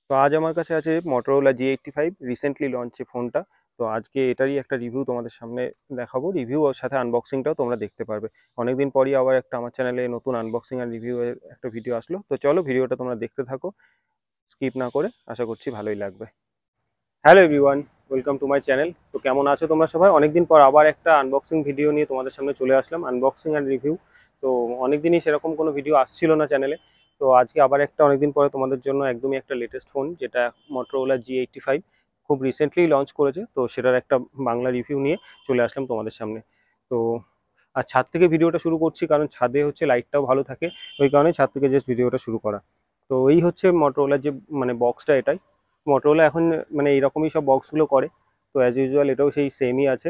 তো আজ আমার কাছে আছে Motorola G85 রিসেন্টলি লঞ্চ ফোনটা। তো আজকে এটারই একটা রিভিউ তোমাদের সামনে দেখাবো, রিভিউ ওর সাথে আনবক্সিংটাও তোমরা দেখতে পারবে। অনেকদিন পরই আবার একটা আমার চ্যানেলে নতুন আনবক্সিং আর রিভিউ এর একটা ভিডিও আসলো। তো চলো ভিডিওটা তোমরা দেখতে থাকো স্কিপ না করে, আশা করছি ভালোই লাগবে। Hello everyone, welcome to my channel. তো কেমন আছো তোমরা সবাই? অনেকদিন পর আবার একটা আনবক্সিং ভিডিও নিয়ে তোমাদের সামনে চলে আসলাম, আনবক্সিং অ্যান্ড রিভিউ। তো অনেকদিনই সেরকম কোনো ভিডিও আসছিল না চ্যানেলে। তো আজকে আবার একটা অনেকদিন পরে তোমাদের জন্য একদমই একটা লেটেস্ট ফোন, যেটা Motorola G85 খুব রিসেন্টলি লঞ্চ করেছে, তো সেটার একটা বাংলা রিভিউ নিয়ে চলে আসলাম তোমাদের সামনে। তো আর ছাদ থেকে ভিডিওটা শুরু করছি, কারণ ছাদে হচ্ছে লাইটটাও ভালো থাকে, ওই কারণে ছাদ থেকে জাস্ট ভিডিওটা শুরু করা। তো এই হচ্ছে Motorola যে মানে বক্সটা, এটাই Motorola এখন মানে এইরকমই সব বক্সগুলো করে। তো অ্যাজ ইউজুয়াল এটাও সেই সেমই আছে।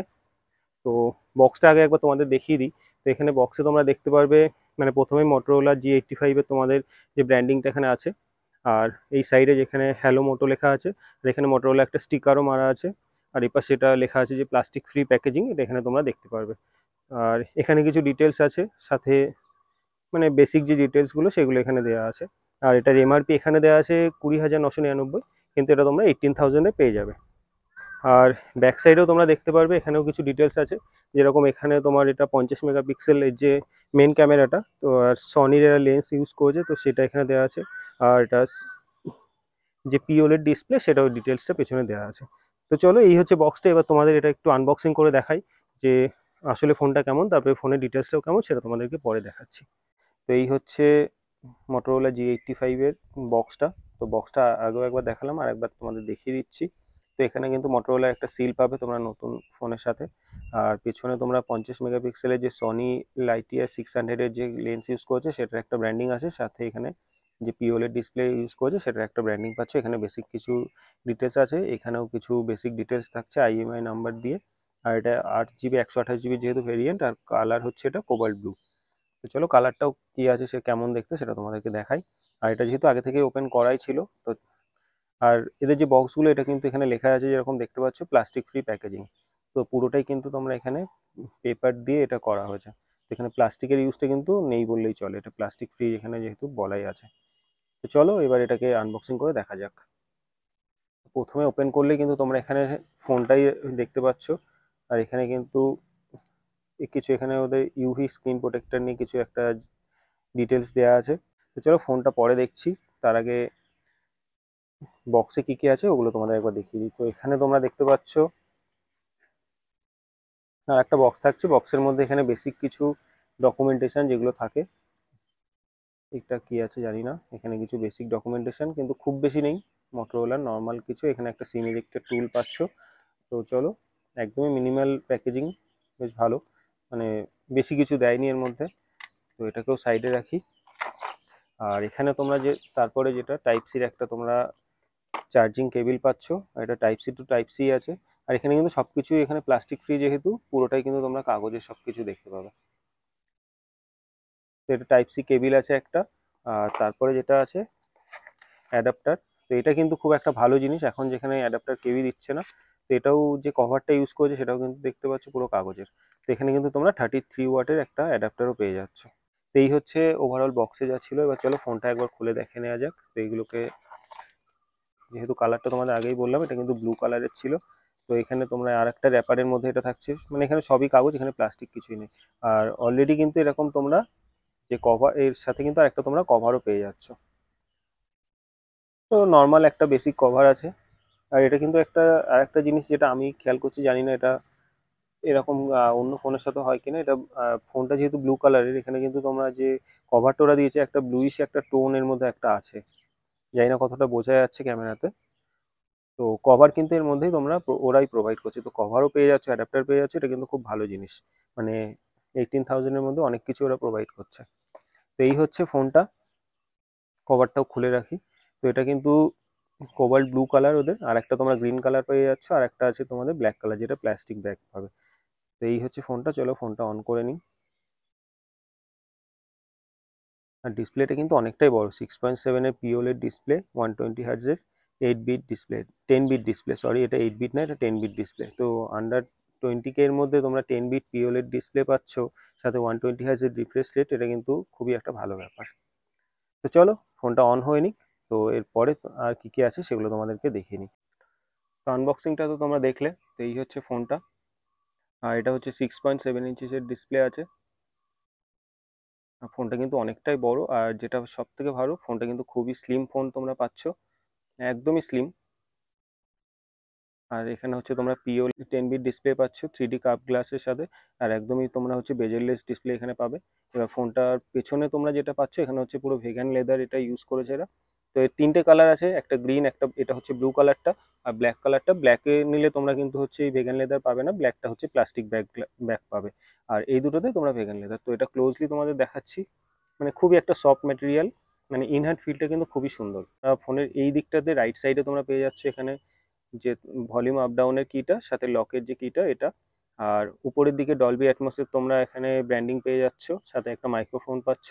তো বক্সটা আগে একবার তোমাদের দেখিয়ে দিই। তো এখানে বক্সে তোমরা দেখতে পারবে মানে প্রথমেই Motorola G85 এর তোমাদের যে ব্র্যান্ডিংটা এখানে আছে, আর এই সাইডে যেখানে হ্যালো মোটো লেখা আছে, আর এখানে Motorola একটা স্টিকারও মারা আছে। আর এপাশে এটা লেখা আছে যে প্লাস্টিক ফ্রি প্যাকেজিং, এটা এখানে তোমরা দেখতে পারবে। আর এখানে কিছু ডিটেলস আছে সাথে, মানে বেসিক যে ডিটেলসগুলো সেগুলো এখানে দেওয়া আছে। আর এটার এমআরপি এখানে দেওয়া আছে 20,999, কিন্তু এটা তোমরা 18,000-এ পেয়ে যাবে। আর ব্যাক সাইডেও তোমরা দেখতে পারবে, এখানেও কিছু ডিটেলস আছে। যেরকম এখানে তোমার এটা 50 মেগাপিক্সেলের যে মেন ক্যামেরাটা, তো আর সনির এরা লেন্স ইউজ করেছে, তো সেটা এখানে দেওয়া আছে। আর এটা যে পিওলের ডিসপ্লে, সেটাও ডিটেলসটা পেছনে দেওয়া আছে। তো চলো এই হচ্ছে বক্সটা, এবার তোমাদের এটা একটু আনবক্সিং করে দেখাই যে আসলে ফোনটা কেমন, তারপরে ফোনের ডিটেলসটাও কেমন সেটা তোমাদেরকে পরে দেখাচ্ছি। তো এই হচ্ছে Motorola G85 এর বক্সটা। তো বক্সটা আগেও একবার দেখালাম, আর একবার তোমাদের দেখিয়ে দিচ্ছি। তো এখানে কিন্তু Motorola একটা সিল পাবে তোমরা নতুন ফোনের সাথে। আর পেছনে তোমরা 50 মেগাপিক্সেলের যে সনি লাইটিয়া 600 এর যে লেন্স ইউজ করেছে সেটার একটা ব্র্যান্ডিং আছে, সাথে এখানে যে পিওলের ডিসপ্লে ইউজ করেছে সেটার একটা ব্র্যান্ডিং পাচ্ছ। এখানে বেসিক কিছু ডিটেলস আছে, এখানেও কিছু বেসিক ডিটেলস থাকছে আইএমআই নাম্বার দিয়ে। আর এটা 8 জিবি 128 জিবি যেহেতু ভেরিয়েন্ট, আর কালার হচ্ছে এটা কোবাল্ট ব্লু। তো চলো কালারটাও কি আছে সে কেমন দেখতে সেটা তোমাদেরকে দেখাই। আর এটা যেহেতু আগে থেকে ওপেন করাই ছিল, তো আর এদের যে বক্সগুলো এটা কিন্তু এখানে লেখা আছে যেরকম দেখতে পাচ্ছ প্লাস্টিক ফ্রি প্যাকেজিং। তো পুরোটাই কিন্তু তোমরা এখানে পেপার দিয়ে এটা করা হয়েছে। তো এখানে প্লাস্টিকের ইউজটা কিন্তু নেই বললেই চলে, এটা প্লাস্টিক ফ্রি এখানে যেহেতু বলাই আছে। তো চলো এবার এটাকে আনবক্সিং করে দেখা যাক। প্রথমে ওপেন করলে কিন্তু তোমরা এখানে ফোনটাই দেখতে পাচ্ছ। আর এখানে কিন্তু কিছু এখানে ওদের ইউভি স্ক্রিন প্রোটেক্টর নিয়ে কিছু একটা ডিটেলস দেওয়া আছে। তো চলো ফোনটা পরে দেখছি, তার আগে বক্সে কি কি আছে ওগুলো তোমাদের একবার দেখিয়ে দিই। তো এখানে তোমরা দেখতে পাচ্ছ আর একটা বক্স থাকছে, বক্সের মধ্যে এখানে বেসিক কিছু ডকুমেন্টেশন যেগুলো থাকে। এটা কি আছে জানি না, এখানে কিছু বেসিক ডকুমেন্টেশন কিন্তু খুব বেশি নেই, Motorola নর্মাল কিছু। এখানে একটা সিম ইজেক্টর টুল পাচ্ছ। তো চলো, একদমই মিনিমাল প্যাকেজিং, বেশ ভালো, মানে বেশি কিছু দেয়নি এর মধ্যে। তো এটাকেও সাইডে রাখি। আর এখানে তোমরা যে তারপরে যেটা টাইপ সির একটা তোমরা চার্জিং কেবিল পাচ্ছ, আর এটা type C to type C আছে। আর এখানে কিন্তু সবকিছুই এখানে প্লাস্টিক ফ্রি, যেহেতু পুরোটাই কিন্তু তোমরা কাগজের সবকিছু দেখতে পাবে। তো এটা টাইপ সি কেবিল আছে একটা। আর তারপরে যেটা আছে অ্যাডাপ্টার। তো এটা কিন্তু খুব একটা ভালো জিনিস, এখন যেখানে অ্যাডাপ্টার কেউই দিচ্ছে না। তো এটাও যে কভারটা ইউজ করেছে সেটাও কিন্তু দেখতে পাচ্ছ পুরো কাগজের। তো এখানে কিন্তু তোমরা 33 ওয়াটের একটা অ্যাডাপ্টারও পেয়ে যাচ্ছ। তো এই হচ্ছে ওভারঅল বক্সে যা ছিল। এবার চলো ফোনটা একবার খুলে দেখে নেওয়া যাক। তো এইগুলোকে, যেহেতু কালারটা তোমাদের আগেই বললাম এটা কিন্তু ব্লু কালারের ছিল। তো এখানে তোমরা আর একটা র্যাপারের মধ্যে এটা থাকছে, মানে এখানে সবই কাগজ, এখানে প্লাস্টিক কিছুই নেই। আর অলরেডি কিন্তু এরকম তোমরা যে কভার, এর সাথে কিন্তু আরেকটা তোমরা কভারও পেয়ে যাচ্ছ। তো নর্মাল একটা বেসিক কভার আছে। আর এটা কিন্তু একটা আরেকটা জিনিস যেটা আমি খেয়াল করছি, জানি না এটা এরকম অন্য ফোনের সাথে হয় কিনা, এটা ফোনটা যেহেতু ব্লু কালারের, এখানে কিন্তু তোমরা যে কভারটা ওরা দিয়েছে একটা ব্লুইশ একটা টোন এর মধ্যে একটা আছে, জানি না কতটা বোঝা যাচ্ছে ক্যামেরাতে। তো কভার কিন্তু এর মধ্যেই তোমরা ওরাই প্রোভাইড করছে, তো কভারও পেয়ে যাচ্ছে, অ্যাডাপ্টার পেয়ে যাচ্ছে। এটা কিন্তু খুব ভালো জিনিস, মানে 18,000-এর মধ্যে অনেক কিছু ওরা প্রোভাইড করছে। তো এই হচ্ছে ফোনটা, কভারটাও খুলে রাখি। তো এটা কিন্তু কোবাল্ট ব্লু কালার ওদের, আর একটা তোমরা গ্রিন কালার পেয়ে যাচ্ছ, আর একটা আছে তোমাদের ব্ল্যাক কালার যেটা প্লাস্টিক ব্যাগ পাবে। তো এই হচ্ছে ফোনটা, চলো ফোনটা অন করে নিই। আর ডিসপ্লেটা কিন্তু অনেকটাই বড়, 6.7-এর পিওলের ডিসপ্লে, 120 হার্টজের 8 bit display, 10 bit display, sorry এটা 8 বিট না, এটা 10 বিট ডিসপ্লে। তো আন্ডার 20K এর মধ্যে তোমরা 10 বিট পিওলের ডিসপ্লে পাচ্ছ, সাথে 120 হার্টজের রিফ্রেশ রেট, এটা কিন্তু খুবই একটা ভালো ব্যাপার। তো চলো ফোনটা অন হয়ে নিক। তো তো এরপরে আর কি কি আছে সেগুলো তোমাদেরকে দেখিয়ে নিই। তো আনবক্সিংটা তো তোমরা দেখলে, তো এই হচ্ছে ফোনটা। আর এটা হচ্ছে 6.7 ইঞ্চিসের ডিসপ্লে আছে। ফোনটা কিন্তু অনেকটাই বড়, আর যেটা সব থেকে ভালো, ফোনটা কিন্তু খুবই স্লিম ফোন তোমরা পাচ্ছ, একদমই স্লিম। আর এখানে হচ্ছে তোমরা পিওল 10 বিট ডিসপ্লে পাচ্ছ 3D কাপ গ্লাসের সাথে, আর একদমই তোমরা হচ্ছে বেজেললেস ডিসপ্লে এখানে পাবে। এবার ফোনটার পেছনে তোমরা যেটা পাচ্ছ এখানে হচ্ছে পুরো ভেগান লেদার এটা ইউজ করেছে এরা। তো এর 3টে কালার আছে, একটা গ্রিন, একটা এটা হচ্ছে ব্লু কালারটা, আর ব্ল্যাক কালারটা। ব্ল্যাকে নিলে তোমরা কিন্তু হচ্ছে এই ভেগান লেদার পাবে না, ব্ল্যাকটা হচ্ছে প্লাস্টিক ব্যাগ ব্যাগ পাবে। আর এই দুটোতে তোমরা ভেগান লেদার। তো এটা ক্লোজলি তোমাদের দেখাচ্ছি, মানে খুবই একটা সফট ম্যাটেরিয়াল, মানে ইনহ্যান্ড ফিলটা কিন্তু খুবই সুন্দর। ফোনের এই দিকটাতে রাইট সাইডে তোমরা পেয়ে যাচ্ছ এখানে যে ভলিউম আপ ডাউনের কিটা, সাথে লকের যে কিটা এটা। আর উপরের দিকে ডলবি অ্যাটমসের তোমরা এখানে ব্র্যান্ডিং পেয়ে যাচ্ছ, সাথে একটা মাইক্রোফোন পাচ্ছ।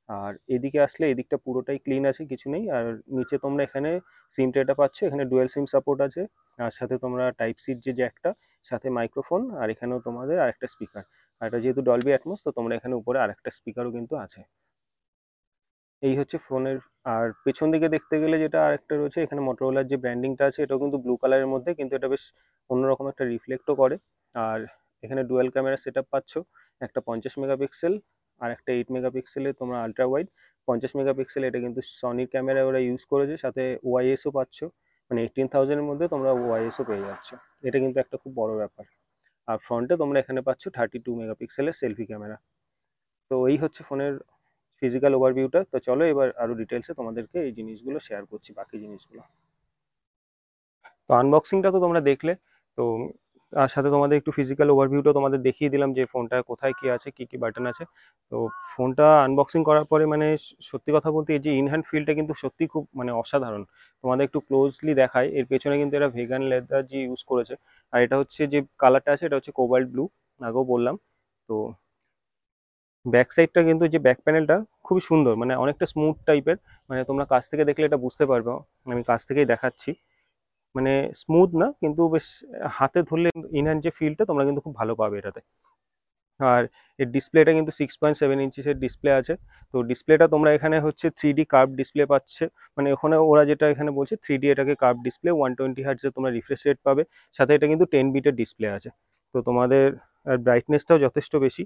আর এদিকে আসলে এদিকটা পুরোটাই ক্লিন আছে, কিছু নেই। আর নিচে তোমরা এখানে সিম ট্রেটা পাচ্ছ, এখানে ডুয়েল সিম সাপোর্ট আছে। আর সাথে তোমরা টাইপ সির যে জ্যাকটা, সাথে মাইক্রোফোন, আর এখানেও তোমাদের আরেকটা স্পিকার। আর এটা যেহেতু ডলবি অ্যাটমস, তো তোমরা এখানে উপরে আরেকটা স্পিকারও কিন্তু আছে। এই হচ্ছে ফোনের। আর পেছন দিকে দেখতে গেলে যেটা আরেকটা রয়েছে, এখানে মোটরোলার যে ব্র্যান্ডিংটা আছে এটাও কিন্তু ব্লু কালারের মধ্যে, কিন্তু এটা বেশ অন্যরকম একটা রিফ্লেক্টও করে। আর এখানে ডুয়াল ক্যামেরা সেট আপ পাচ্ছ, একটা 50 মেগাপিক্সেল আর একটা 8 মেগাপিক্সেলের তোমরা আলট্রা ওয়াইড। 50 মেগাপিক্সেল এটা কিন্তু সনির ক্যামেরা ওরা ইউজ করেছে, সাথে ওয়াইএসও পাচ্ছ, মানে 18,000-এর মধ্যে তোমরা ওয়াইএসও পেয়ে যাচ্ছ। এটা কিন্তু একটা খুব বড় ব্যাপার। আর ফ্রন্টে তোমরা এখানে পাচ্ছ 32 মেগাপিক্সেলের সেলফি ক্যামেরা। তো এই হচ্ছে ফোনের ফিজিক্যাল ওভারভিউটা। তো চলো এবার আরো ডিটেলসে তোমাদেরকে এই জিনিসগুলো শেয়ার করছি, বাকি জিনিসগুলো। তো আনবক্সিংটা তো তোমরা দেখলে, তো তার সাথে তোমাদের একটু ফিজিক্যাল ওভারভিউটা তোমাদের দেখিয়ে দিলাম যে ফোনটা কোথায় কি আছে, কি কি বাটন আছে। তো ফোনটা আনবক্সিং করার পরে মানে সত্যি কথা বলতে এই যে ইনহ্যান্ড ফিলটা কিন্তু সত্যি খুব মানে অসাধারণ। তোমাদের একটু ক্লোজলি দেখায়, এর পেছনে কিন্তু এরা ভেগান লেদার যে ইউজ করেছে। আর এটা হচ্ছে যে কালারটা আছে এটা হচ্ছে কোবাল্ট ব্লু, আগেও বললাম। তো ব্যাক সাইডটা কিন্তু যে ব্যাক প্যানেলটা খুবই সুন্দর, মানে অনেকটা স্মুথ টাইপের। মানে তোমরা কাছ থেকে দেখলে এটা বুঝতে পারবে, আমি কাছ থেকেই দেখাচ্ছি। মানে স্মুথ না, কিন্তু বেশ হাতে ধরলে ইনহ্যান্ড যে ফিলটা তোমরা কিন্তু খুব ভালো পাবে এটাতে। আর এর ডিসপ্লেটা কিন্তু 6.7 ইঞ্চিসের ডিসপ্লে আছে। তো ডিসপ্লেটা তোমরা এখানে হচ্ছে 3D কার্ভ ডিসপ্লে পাচ্ছে, মানে ওখানে ওরা যেটা এখানে বলছে 3D এটাকে কার্ভ ডিসপ্লে, 120 হার্টজে তোমরা রিফ্রেশ রেট পাবে। সাথে এটা কিন্তু 10 বিটের ডিসপ্লে আছে। তো তোমাদের ব্রাইটনেসটাও যথেষ্ট বেশি।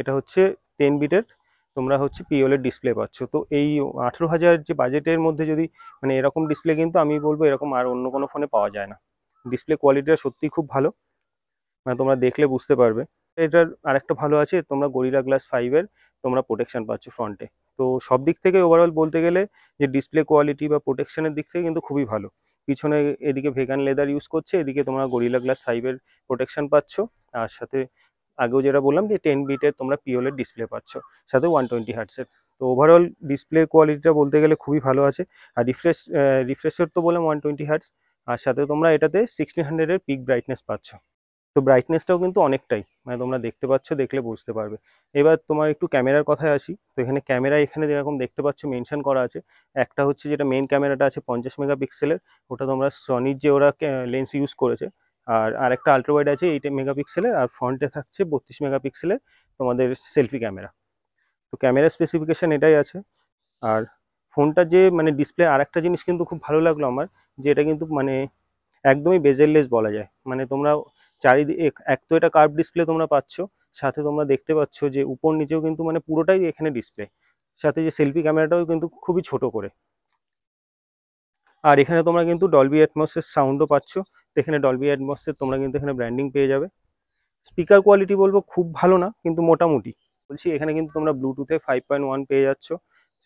এটা হচ্ছে 10 বিটের, তোমরা হচ্ছে পিওলের ডিসপ্লে পাচ্ছ। তো এই 18,000 যে বাজেটের মধ্যে যদি মানে এরকম ডিসপ্লে, কিন্তু আমি বলবো এরকম আর অন্য কোনো ফোনে পাওয়া যায় না। ডিসপ্লে কোয়ালিটিটা সত্যিই খুব ভালো, মানে তোমরা দেখলে বুঝতে পারবে। এটার আরেকটা ভালো আছে, তোমরা গরিলা গ্লাস 5-এর তোমরা প্রোটেকশন পাচ্ছ ফ্রন্টে। তো সব দিক থেকে ওভারঅল বলতে গেলে যে ডিসপ্লে কোয়ালিটি বা প্রোটেকশনের দিক থেকে কিন্তু খুবই ভালো। পিছনে এদিকে ভেগান লেদার ইউজ করছে, এদিকে তোমরা গরিলা গ্লাস 5-এর প্রোটেকশন পাচ্ছ। আর সাথে আগেও যেটা বললাম যে 10 বিটের তোমরা পিওলের ডিসপ্লে পাচ্ছ, সাথে 120 হার্টসের। তো ওভারঅল ডিসপ্লে কোয়ালিটিটা বলতে গেলে খুবই ভালো আছে। আর রিফ্রেশ তো বললাম 120 হার্টস। আর সাথে তোমরা এটাতে 1600-এর পিক ব্রাইটনেস পাচ্ছ। তো ব্রাইটনেসটাও কিন্তু অনেকটাই, মানে তোমরা দেখতে পাচ্ছ, দেখলে বুঝতে পারবে। এবার তোমার একটু ক্যামেরার কথায় আসি। তো এখানে ক্যামেরা এখানে যেরকম দেখতে পাচ্ছ মেনশন করা আছে। একটা হচ্ছে যেটা মেন ক্যামেরাটা আছে 50 মেগাপিক্সেলের, ওটা তোমরা সনির যে ওরা লেন্স ইউজ করেছে। আর আরেকটা আল্ট্রা ওয়াইড আছে 8 মেগাপিক্সেলের, আর ফ্রন্টে থাকছে 32 মেগাপিক্সেলের তোমাদের সেলফি ক্যামেরা। তো ক্যামেরা স্পেসিফিকেশন এটাই আছে। আর ফোনটা যে মানে ডিসপ্লে, আর একটা জিনিস কিন্তু খুব ভালো লাগলো আমার, যে এটা কিন্তু মানে একদমই বেজেললেস বলা যায়। মানে তোমরা চারিদিকে এক তো এটা কার্ভ ডিসপ্লে তোমরা পাচ্ছ, সাথে তোমরা দেখতে পাচ্ছ যে উপর নিচেও কিন্তু মানে পুরোটাই এখানে ডিসপ্লে, সাথে যে সেলফি ক্যামেরাটাও কিন্তু খুবই ছোট করে। আর এখানে তোমরা কিন্তু ডলবি অ্যাটমসের সাউন্ডও পাচ্ছ। তো এখানে ডলবি অ্যাটমসের তোমরা কিন্তু এখানে ব্র্যান্ডিং পেয়ে যাবে। স্পিকার কোয়ালিটি বলবো খুব ভালো না, কিন্তু মোটামুটি বলছি। এখানে কিন্তু তোমরা ব্লুটুথে 5.1 পেয়ে যাচ্ছ,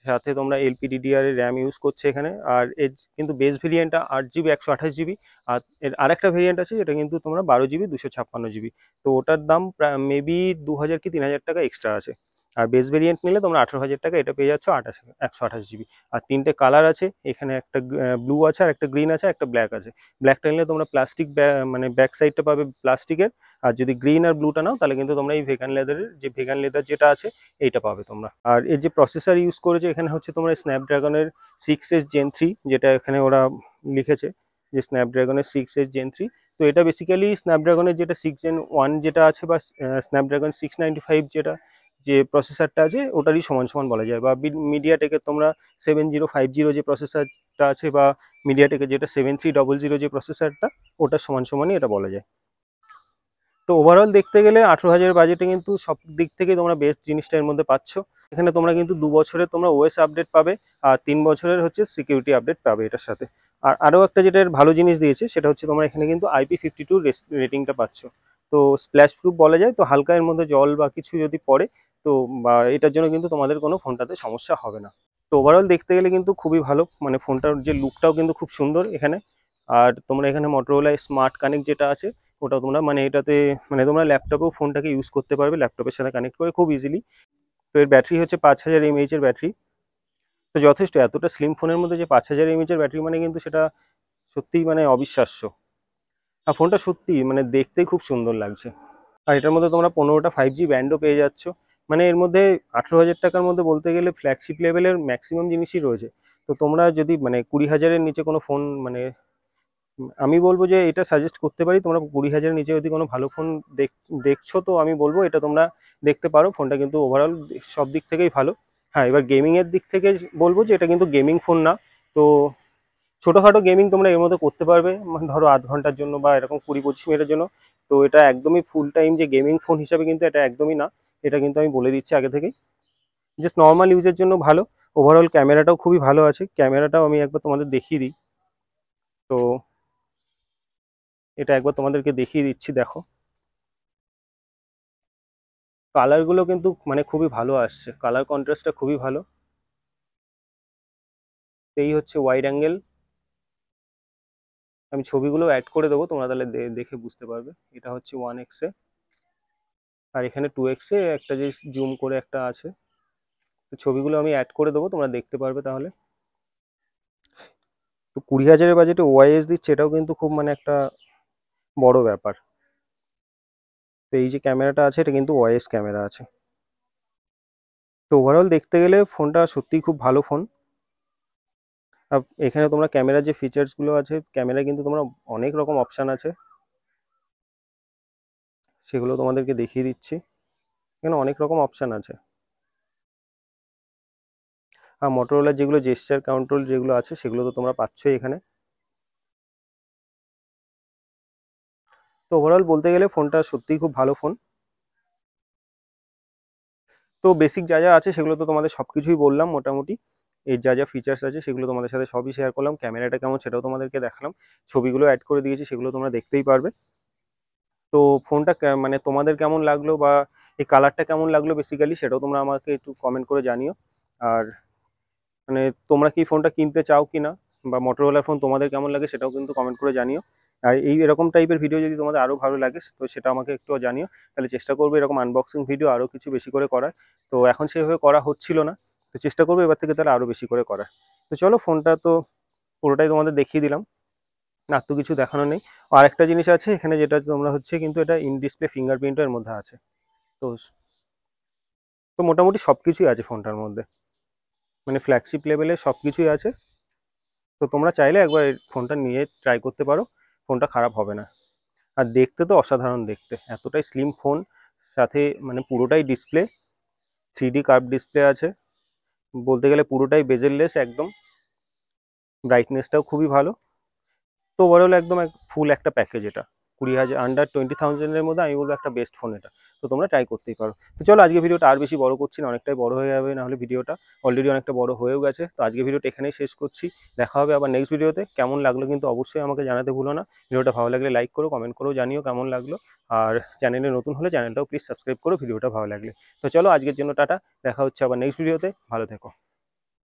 সাথে তোমরা LPDDR এর র্যাম ইউজ করছে এখানে। আর এর কিন্তু বেস ভেরিয়েন্টটা 8 জিবি 128 জিবি। আর এর আরেকটা ভেরিয়েন্ট আছে যেটা কিন্তু তোমরা 12 জিবি 256 জিবি। তো ওটার দাম প্রায় মেবি 2,000 কি 3,000 টাকা এক্সট্রা আছে। আর বেস ভেরিয়েন্ট নিলে তোমরা 18,000 টাকা এটা পেয়ে যাচ্ছ 128 জিবি। আর 3টে কালার আছে এখানে, একটা ব্লু আছে, আর একটা গ্রিন আছে, আর একটা ব্ল্যাক আছে। ব্ল্যাকটা নিলে তোমরা প্লাস্টিক মানে ব্যাক সাইডটা পাবে প্লাস্টিকের। আর যদি গ্রিন আর ব্লুটা নাও তাহলে কিন্তু তোমরা এই ভেগান লেদার যেটা আছে এইটা পাবে তোমরা। আর এর যে প্রসেসর ইউজ করেছে এখানে হচ্ছে তোমরা স্ন্যাপড্রাগনের 6S Gen 3, যেটা এখানে ওরা লিখেছে যে স্ন্যাপড্রাগনের 6S Gen 3। তো এটা বেসিক্যালি স্ন্যাপড্রাগনের যেটা 6 Gen 1 যেটা আছে, বা স্ন্যাপড্রাগন 695 যেটা যে প্রসেসরটা আছে ওটারই সমান সমান বলা যায়, বা মিডিয়াটেকের তোমরা 7050 যে প্রসেসরটা আছে, বা মিডিয়াটেকের যেটা 7300 যে প্রসেসরটা, ওটার সমান সমানই এটা বলা যায়। তো ওভারঅল দেখতে গেলে 18,000 বাজেটে কিন্তু সব দিক থেকে তোমরা বেস্ট জিনিসটা এর মধ্যে পাচ্ছ। এখানে তোমরা কিন্তু 2 বছরের তোমরা ওএস আপডেট পাবে, আর 3 বছরের হচ্ছে সিকিউরিটি আপডেট পাবে এটার সাথে। আর আরও একটা যেটা এর ভালো জিনিস দিয়েছে সেটা হচ্ছে তোমরা এখানে কিন্তু IP52 রেটিংটা পাচ্ছ। তো স্প্ল্যাশ প্রুফ বলা যায়, তো হালকা এর মধ্যে জল বা কিছু যদি পড়ে তো বা এটার জন্য কিন্তু তোমাদের কোনো ফোনটাতে সমস্যা হবে না। তো ওভারঅল দেখতে গেলে কিন্তু খুবই ভালো, মানে ফোনটার যে লুকটাও কিন্তু খুব সুন্দর এখানে। আর তোমরা এখানে মটোরোলা স্মার্ট কানেক্ট যেটা আছে ওটা তোমরা মানে এটাতে মানে তোমরা ল্যাপটপেও ফোনটাকে ইউজ করতে পারবে, ল্যাপটপের সাথে কানেক্ট করে খুব ইজিলি। তো এর ব্যাটারি হচ্ছে 5000 mAh এর ব্যাটারি। তো যথেষ্ট, এতটা স্লিম ফোনের মধ্যে যে 5000 mAh এর ব্যাটারি মানে কিন্তু সেটা সত্যিই মানে অবিশ্বাস্য। আর ফোনটা সত্যি মানে দেখতেই খুব সুন্দর লাগছে। আর এটার মধ্যে তোমরা 15টা 5G ব্যান্ডও পেয়ে যাচ্ছ। মানে এর মধ্যে 18,000 টাকার মধ্যে বলতে গেলে ফ্ল্যাগশিপ লেভেলের ম্যাক্সিমাম জিনিসই রয়েছে। তো তোমরা যদি মানে 20,000-এর নিচে কোনো ফোন মানে আমি বলবো যে এটা সাজেস্ট করতে পারি, তোমরা 20,000-এর নিচে যদি কোনো ভালো ফোন দেখছো তো আমি বলবো এটা তোমরা দেখতে পারো। ফোনটা কিন্তু ওভারঅল সব দিক থেকেই ভালো। হ্যাঁ, এবার গেমিংয়ের দিক থেকে বলবো যে এটা কিন্তু গেমিং ফোন না। তো ছোটোখাটো গেমিং তোমরা এর মধ্যে করতে পারবে, মানে ধরো আধ ঘন্টার জন্য বা এরকম 20-25 মিনিটের জন্য। তো এটা একদমই ফুল টাইম যে গেমিং ফোন হিসাবে কিন্তু এটা একদমই না। এটা কিন্তু আমি বলে দিচ্ছি আগে থেকেই, জাস্ট নর্মাল ইউজের জন্য ভালো। ওভারঅল ক্যামেরাটাও খুবই ভালো আছে, ক্যামেরাটাও আমি একবার তোমাদের দেখিয়ে দিই। তো এটা একবার তোমাদেরকে দেখিয়ে দিচ্ছি, দেখো কালারগুলো কিন্তু মানে খুবই ভালো আসছে, কালার কন্ট্রাস্টটা খুবই ভালো। এই হচ্ছে ওয়াইড অ্যাঙ্গেল, আমি ছবিগুলো অ্যাড করে দেবো, তোমরা তাহলে দেখে বুঝতে পারবে। এটা হচ্ছে 1x এ, আর এখানে 2x এ একটা যে জুম করে একটা আছে। তো ছবিগুলো আমি অ্যাড করে দেবো, তোমরা দেখতে পারবে তাহলে। তো 20,000-এর বাজেটে ওআইএস দিচ্ছে, এটাও কিন্তু খুব মানে একটা বড় ব্যাপার। তো এই যে ক্যামেরাটা আছে এটা কিন্তু ওআইএস ক্যামেরা আছে। তো ওভারঅল দেখতে গেলে ফোনটা সত্যিই খুব ভালো ফোন। আর এখানে তোমরা ক্যামেরার যে ফিচার্সগুলো আছে, ক্যামেরায় কিন্তু তোমরা অনেক রকম অপশান আছে, সেগুলো তোমাদেরকে দেখিয়ে দিচ্ছি। এখানে অনেক রকম অপশান আছে। আর মোটরোলার যেগুলো জেস্চার কন্ট্রোল যেগুলো আছে সেগুলো তো তোমরা পাচ্ছই এখানে। তো ওভারঅল বলতে গেলে ফোনটা সত্যিই খুব ভালো ফোন। তো বেসিক যা যা আছে সেগুলো তো তোমাদের সব কিছুই বললাম মোটামুটি। এর যা যা ফিচার্স আছে সেগুলো তোমাদের সাথে সবই শেয়ার করলাম, ক্যামেরাটা কেমন সেটাও তোমাদেরকে দেখালাম, ছবিগুলো অ্যাড করে দিয়েছি সেগুলো তোমরা দেখতেই পারবে। তো ফোনটা মানে তোমাদের কেমন লাগলো বা এই কালারটা কেমন লাগলো বেসিক্যালি সেটাও তোমরা আমাকে একটু কমেন্ট করে জানিও। আর মানে তোমরা কি ফোনটা কিনতে চাও কি না, বা মোটরোলা ফোন তোমাদের কেমন লাগে সেটাও কিন্তু কমেন্ট করে জানিও। আর এই এরকম টাইপের ভিডিও যদি তোমাদের আরও ভালো লাগে তো সেটা আমাকে একটু জানিও, তাহলে চেষ্টা করবো এরকম আনবক্সিং ভিডিও আরও কিছু বেশি করে করার। তো এখন সেভাবে করা হচ্ছিল না, তো চেষ্টা করবো এবার থেকে তাহলে আরও বেশি করে করার। তো চলো, ফোনটা তো পুরোটাই তোমাদের দেখিয়ে দিলাম, আর তো কিছু দেখানো নেই। আর একটা জিনিস আছে এখানে যেটা তোমরা হচ্ছে কিন্তু এটা ইন ডিসপ্লে ফিঙ্গারপ্রিন্টের মধ্যে আছে। তো তো মোটামুটি সব কিছুই আছে ফোনটার মধ্যে, মানে ফ্ল্যাগশিপ লেভেলে সব কিছুই আছে। তো তোমরা চাইলে একবার এই ফোনটা নিয়ে ট্রাই করতে পারো, ফোনটা খারাপ হবে না। আর দেখতে তো অসাধারণ দেখতে, এতটাই স্লিম ফোন, সাথে মানে পুরোটাই ডিসপ্লে, 3D কার্ভ ডিসপ্লে আছে, বলতে গেলে পুরোটাই বেজেললেস একদম, ব্রাইটনেসটাও খুবই ভালো। তো ওভারঅল একদম ফুল একটা প্যাকেজ এটা। 20,000 আন্ডার 20,000-এর মধ্যে আমি বলবো একটা বেস্ট ফোন এটা। তো তোমরা ট্রাই করতেই পারো। তো চলো, আজকে ভিডিওটা আর বেশি বড় করছি না, অনেকটাই বড় হয়ে যাবে নাহলে ভিডিওটা, অলরেডি অনেকটা বড় হয়েও গেছে। তো আজকে ভিডিওটা এখানেই শেষ করছি, দেখা হবে আবার নেক্সট ভিডিওতে। কেমন লাগলো কিন্তু অবশ্যই আমাকে জানাতে ভুলো না। ভিডিওটা ভালো লাগলে লাইক করো, কমেন্ট করো, জানিও কেমন লাগলো। আর চ্যানেলে নতুন হলে চ্যানেলটাও প্লিজ সাবস্ক্রাইব করো ভিডিওটা ভালো লাগলে। তো চলো, আজকের জন্য টাটা, দেখা হচ্ছে আবার নেক্সট ভিডিওতে, ভালো থেকো।